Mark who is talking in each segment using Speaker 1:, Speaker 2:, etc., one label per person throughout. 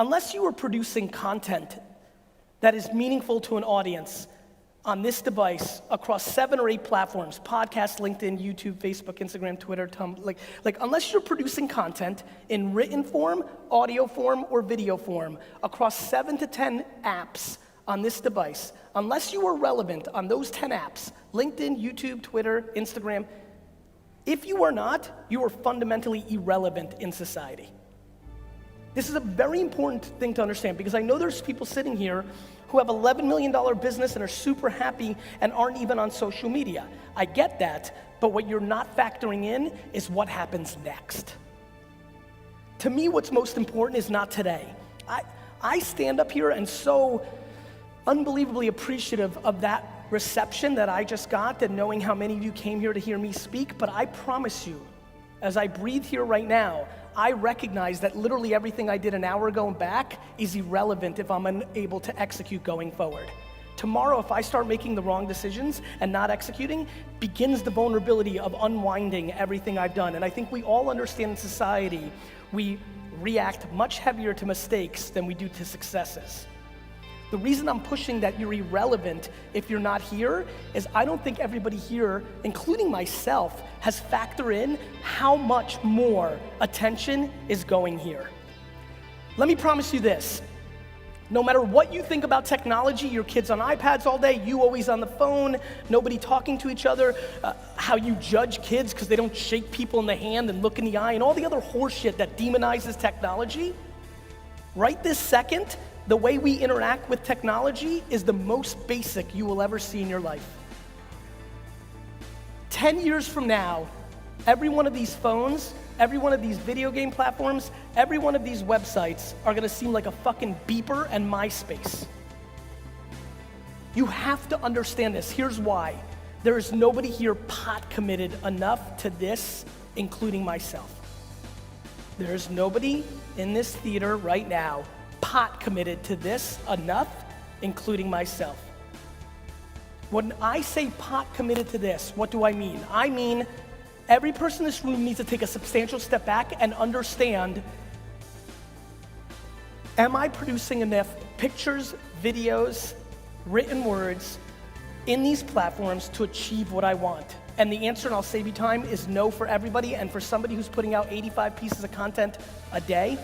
Speaker 1: unless you are producing content that is meaningful to an audience on this device across 7 or 8 platforms, podcast, LinkedIn, YouTube, Facebook, Instagram, Twitter, Tumblr, unless you're producing content in written form, audio form, or video form across 7 to 10 apps on this device, unless you are relevant on those 10 apps, LinkedIn, YouTube, Twitter, Instagram, if you are not, you are fundamentally irrelevant in society. This is a very important thing to understand because I know there's people sitting here who have $11 million business and are super happy and aren't even on social media. I get that, but what you're not factoring in is what happens next. To me, what's most important is not today. I stand up here and so unbelievably appreciative of that reception that I just got and knowing how many of you came here to hear me speak, but I promise you, as I breathe here right now, I recognize that literally everything I did an hour ago and back is irrelevant if I'm unable to execute going forward. Tomorrow, if I start making the wrong decisions and not executing, begins the vulnerability of unwinding everything I've done. And I think we all understand in society, we react much heavier to mistakes than we do to successes. The reason I'm pushing that you're irrelevant if you're not here is I don't think everybody here, including myself, has factored in how much more attention is going here. Let me promise you this. No matter what you think about technology, your kids on iPads all day, you always on the phone, nobody talking to each other, how you judge kids because they don't shake people in the hand and look in the eye, and all the other horseshit that demonizes technology, right this second, the way we interact with technology is the most basic you will ever see in your life. 10 years from now, every one of these phones, every one of these video game platforms, every one of these websites are gonna seem like a fucking beeper and MySpace. You have to understand this. Here's why. There is nobody here pot committed enough to this, including myself. There is nobody in this theater right now pot committed to this enough, including myself. When I say pot committed to this, what do I mean? I mean, every person in this room needs to take a substantial step back and understand, am I producing enough pictures, videos, written words in these platforms to achieve what I want? And the answer, and I'll save you time, is no for everybody. And for somebody who's putting out 85 pieces of content a day,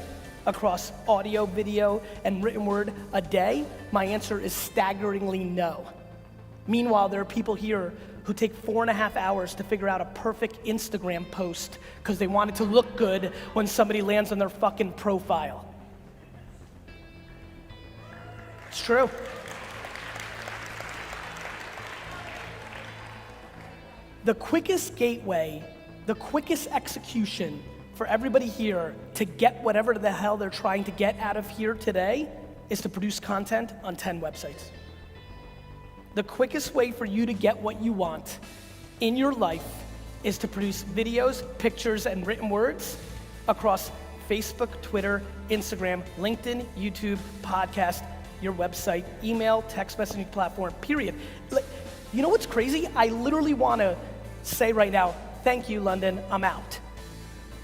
Speaker 1: across audio, video, and written word a day, my answer is staggeringly no. Meanwhile, there are people here who take 4.5 hours to figure out a perfect Instagram post because they want it to look good when somebody lands on their fucking profile. It's true. The quickest gateway, the quickest execution for everybody here to get whatever the hell they're trying to get out of here today is to produce content on 10 websites. The quickest way for you to get what you want in your life is to produce videos, pictures, and written words across Facebook, Twitter, Instagram, LinkedIn, YouTube, podcast, your website, email, text messaging platform, period. You know what's crazy? I literally want to say right now, thank you, London, I'm out.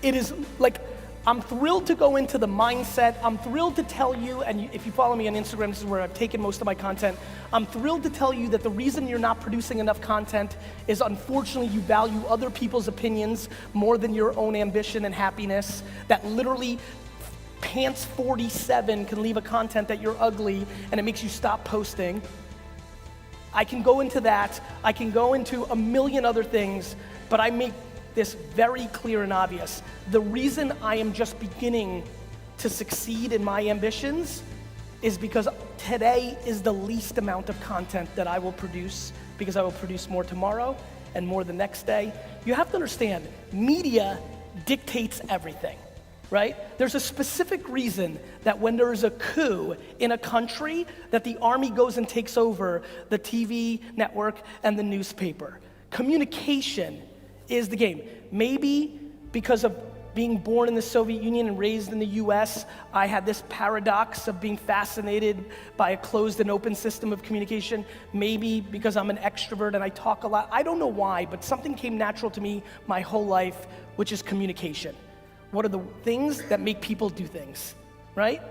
Speaker 1: It is like, I'm thrilled to go into the mindset. I'm thrilled to tell you, and if you follow me on Instagram, this is where I've taken most of my content. I'm thrilled to tell you that the reason you're not producing enough content is unfortunately you value other people's opinions more than your own ambition and happiness. That literally Pants 47 can leave a content that you're ugly and it makes you stop posting. I can go into that. I can go into a million other things, but I make this very clear and obvious. The reason I am just beginning to succeed in my ambitions is because today is the least amount of content that I will produce, because I will produce more tomorrow and more the next day. You have to understand, media dictates everything, right? There's a specific reason that when there is a coup in a country, that the army goes and takes over the TV network and the newspaper. Communication is the game. Maybe because of being born in the Soviet Union and raised in the US, I had this paradox of being fascinated by a closed and open system of communication. Maybe because I'm an extrovert and I talk a lot. I don't know why, but something came natural to me my whole life, which is communication. What are the things that make people do things, right?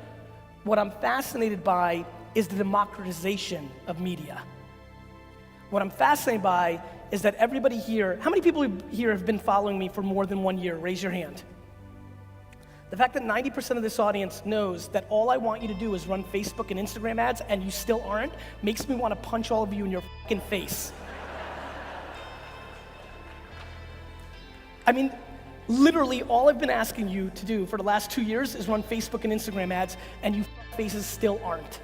Speaker 1: What I'm fascinated by is the democratization of media. What I'm fascinated by is that everybody here, how many people here have been following me for more than 1 year? Raise your hand. The fact that 90% of this audience knows that all I want you to do is run Facebook and Instagram ads and you still aren't, makes me want to punch all of you in your fucking face. I mean, literally all I've been asking you to do for the last 2 years is run Facebook and Instagram ads, and you faces still aren't.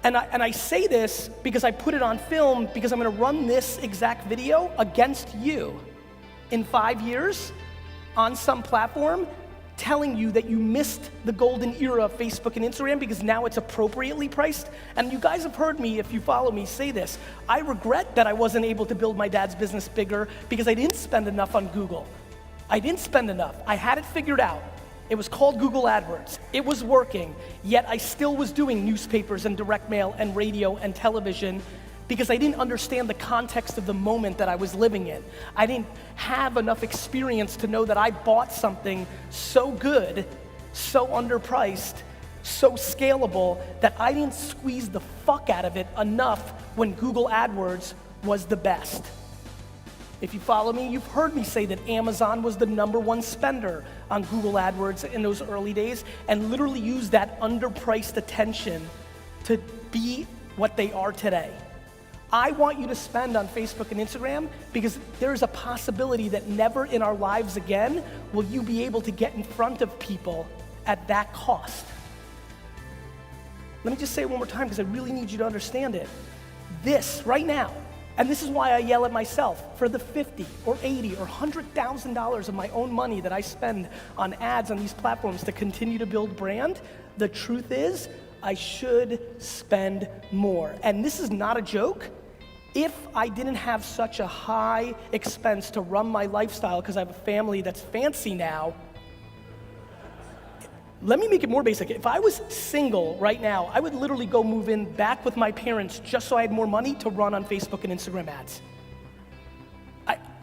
Speaker 1: And I say this because I put it on film, because I'm gonna run this exact video against you in 5 years on some platform, telling you that you missed the golden era of Facebook and Instagram because now it's appropriately priced. And you guys have heard me, if you follow me, say this. I regret that I wasn't able to build my dad's business bigger because I didn't spend enough on Google. I didn't spend enough. I had it figured out. It was called Google AdWords. It was working, yet I still was doing newspapers and direct mail and radio and television because I didn't understand the context of the moment that I was living in. I didn't have enough experience to know that I bought something so good, so underpriced, so scalable, that I didn't squeeze the fuck out of it enough when Google AdWords was the best. If you follow me, you've heard me say that Amazon was the #1 spender on Google AdWords in those early days, and literally used that underpriced attention to be what they are today. I want you to spend on Facebook and Instagram because there is a possibility that never in our lives again will you be able to get in front of people at that cost. Let me just say it one more time because I really need you to understand it. This, right now, and this is why I yell at myself, for the $50 or $80 or $100,000 of my own money that I spend on ads on these platforms to continue to build brand, the truth is, I should spend more. And this is not a joke. If I didn't have such a high expense to run my lifestyle because I have a family that's fancy now, let me make it more basic. If I was single right now, I would literally go move in back with my parents just so I had more money to run on Facebook and Instagram ads.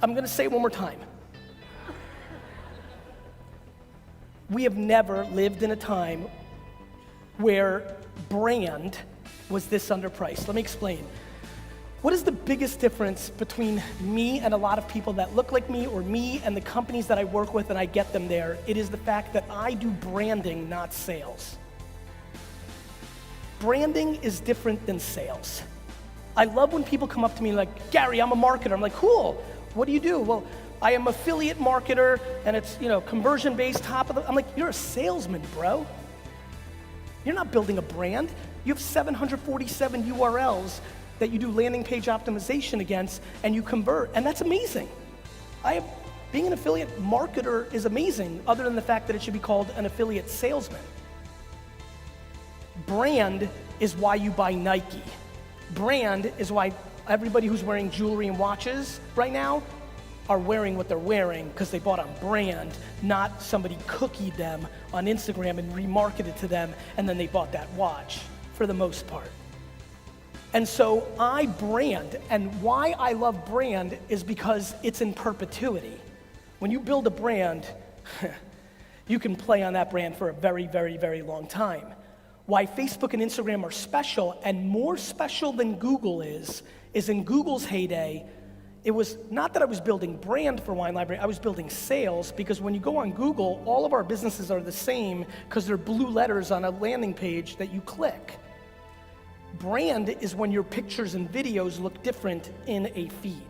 Speaker 1: I'm gonna say it one more time. We have never lived in a time where brand was this underpriced. Let me explain. What is the biggest difference between me and a lot of people that look like me, or me and the companies that I work with and I get them there? It is the fact that I do branding, not sales. Branding is different than sales. I love when people come up to me like, Gary, I'm a marketer. I'm like, cool, what do you do? Well, I am affiliate marketer, and it's, conversion-based, I'm like, you're a salesman, bro. You're not building a brand. You have 747 URLs that you do landing page optimization against, and you convert, and that's amazing. Being an affiliate marketer is amazing, other than the fact that it should be called an affiliate salesman. Brand is why you buy Nike. Brand is why everybody who's wearing jewelry and watches right now are wearing what they're wearing because they bought on brand, not somebody cookied them on Instagram and remarketed to them, and then they bought that watch, for the most part. And so I brand, and why I love brand is because it's in perpetuity. When you build a brand, you can play on that brand for a very, very, very long time. Why Facebook and Instagram are special, and more special than Google is in Google's heyday, it was not that I was building brand for Wine Library, I was building sales, because when you go on Google, all of our businesses are the same because they're blue letters on a landing page that you click. Brand is when your pictures and videos look different in a feed.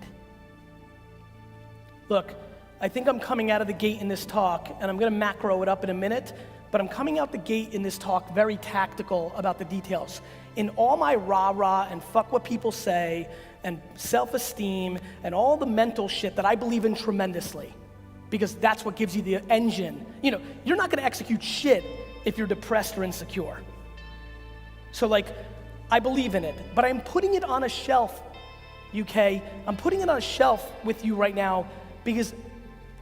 Speaker 1: Look, I think I'm coming out of the gate in this talk, and I'm gonna macro it up in a minute, but I'm coming out the gate in this talk very tactical about the details. In all my rah-rah and fuck what people say, and self-esteem, and all the mental shit that I believe in tremendously, because that's what gives you the engine. You're not gonna execute shit if you're depressed or insecure. So I believe in it, but I'm putting it on a shelf, UK. I'm putting it on a shelf with you right now because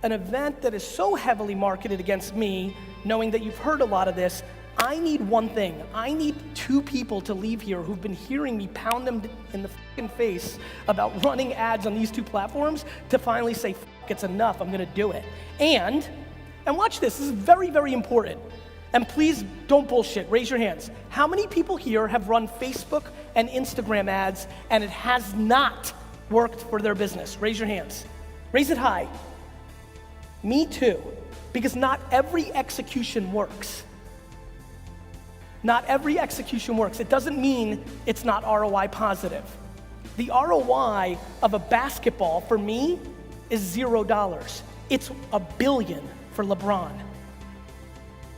Speaker 1: an event that is so heavily marketed against me, knowing that you've heard a lot of this, I need one thing. I need 2 people to leave here who've been hearing me pound them in the fucking face about running ads on these 2 platforms to finally say, fuck, it's enough, I'm gonna do it. And watch this is very, very important. And please don't bullshit, raise your hands. How many people here have run Facebook and Instagram ads and it has not worked for their business? Raise your hands. Raise it high. Me too, because not every execution works. Not every execution works. It doesn't mean it's not ROI positive. The ROI of a basketball for me is $0. It's $1 billion for LeBron.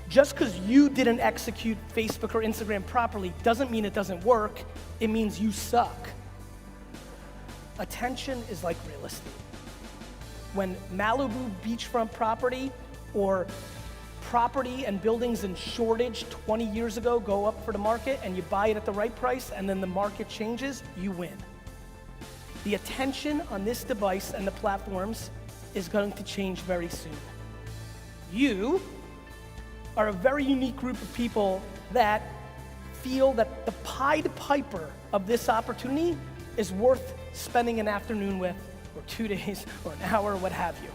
Speaker 1: Just because you didn't execute Facebook or Instagram properly doesn't mean it doesn't work. It means you suck. Attention is like real estate. When Malibu beachfront property or property and buildings in shortage 20 years ago go up for the market and you buy it at the right price and then the market changes, you win. The attention on this device and the platforms is going to change very soon. You are a very unique group of people that feel that the Pied Piper of this opportunity is worth spending an afternoon with, or 2 days, or an hour, or what have you.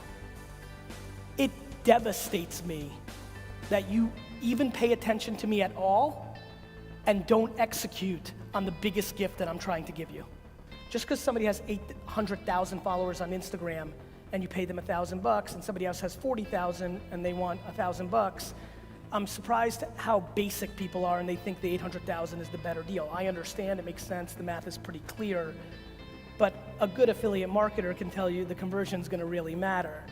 Speaker 1: It devastates me that you even pay attention to me at all and don't execute on the biggest gift that I'm trying to give you. Just because somebody has 800,000 followers on Instagram and you pay them $1,000 and somebody else has 40,000 and they want $1,000, I'm surprised how basic people are and they think the 800,000 is the better deal. I understand, it makes sense, the math is pretty clear, but a good affiliate marketer can tell you the conversion's gonna really matter.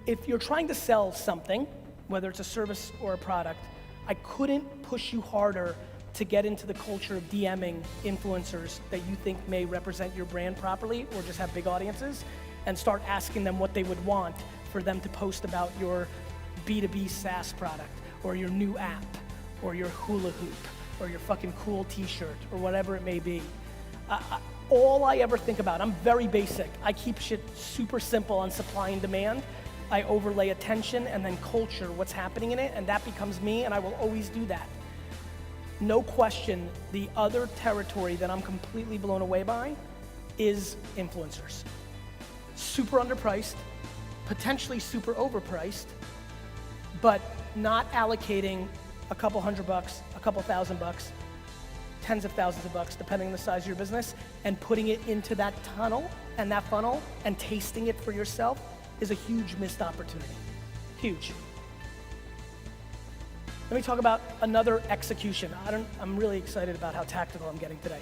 Speaker 1: If you're trying to sell something, whether it's a service or a product, I couldn't push you harder to get into the culture of DMing influencers that you think may represent your brand properly or just have big audiences and start asking them what they would want for them to post about your B2B SaaS product or your new app or your hula hoop or your fucking cool t-shirt or whatever it may be. All I ever think about, I'm very basic. I keep shit super simple on supply and demand. I overlay attention and then culture, what's happening in it, and that becomes me, and I will always do that. No question, the other territory that I'm completely blown away by is influencers. Super underpriced, potentially super overpriced, but not allocating a couple $100, a couple $1,000, tens of thousands of bucks, depending on the size of your business, and putting it into that tunnel and that funnel and tasting it for yourself is a huge missed opportunity. Huge. Let me talk about another execution. I'm really excited about how tactical I'm getting today.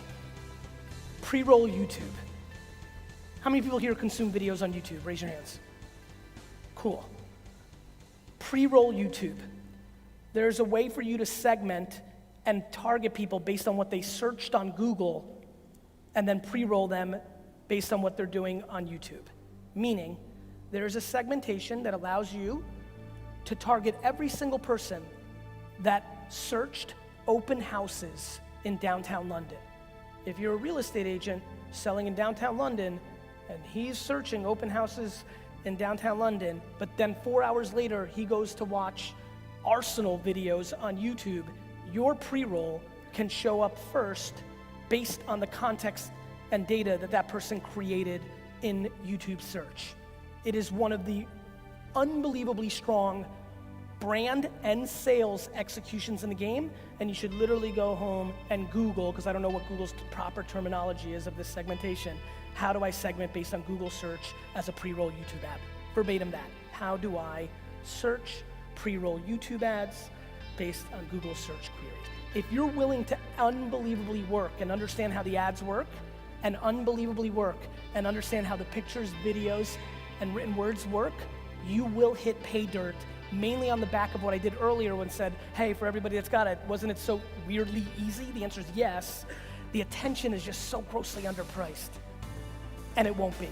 Speaker 1: Pre-roll YouTube. How many people here consume videos on YouTube? Raise your hands. Cool. Pre-roll YouTube. There's a way for you to segment and target people based on what they searched on Google and then pre-roll them based on what they're doing on YouTube. Meaning, there's a segmentation that allows you to target every single person that searched open houses in downtown London. If you're a real estate agent selling in downtown London and he's searching open houses in downtown London, but then 4 hours later he goes to watch Arsenal videos on YouTube, your pre-roll can show up first based on the context and data that that person created in YouTube search. It is one of the unbelievably strong brand and sales executions in the game, and you should literally go home and Google, because I don't know what Google's proper terminology is of this segmentation. How do I segment based on Google search as a pre-roll YouTube ad? Verbatim that. How do I search pre-roll YouTube ads based on Google search queries? If you're willing to unbelievably work and understand how the ads work, and unbelievably work and understand how the pictures, videos, and written words work, you will hit pay dirt, mainly on the back of what I did earlier when said, hey, for everybody that's got it, wasn't it so weirdly easy? The answer is yes. The attention is just so grossly underpriced, and it won't be.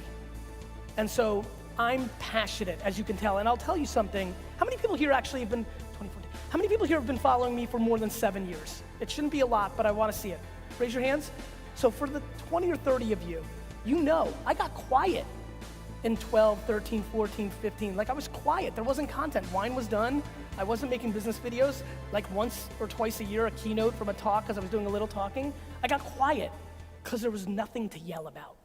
Speaker 1: And so I'm passionate, as you can tell, and I'll tell you something. How many people here actually have been, 2014, how many people here have been following me for more than 7 years? It shouldn't be a lot, but I wanna see it. Raise your hands. So for the 20 or 30 of you, you know I got quiet in 12, 13, 14, 15. Like I was quiet, there wasn't content. Wine was done, I wasn't making business videos. Like once or twice a year, a keynote from a talk, because I was doing a little talking. I got quiet, because there was nothing to yell about.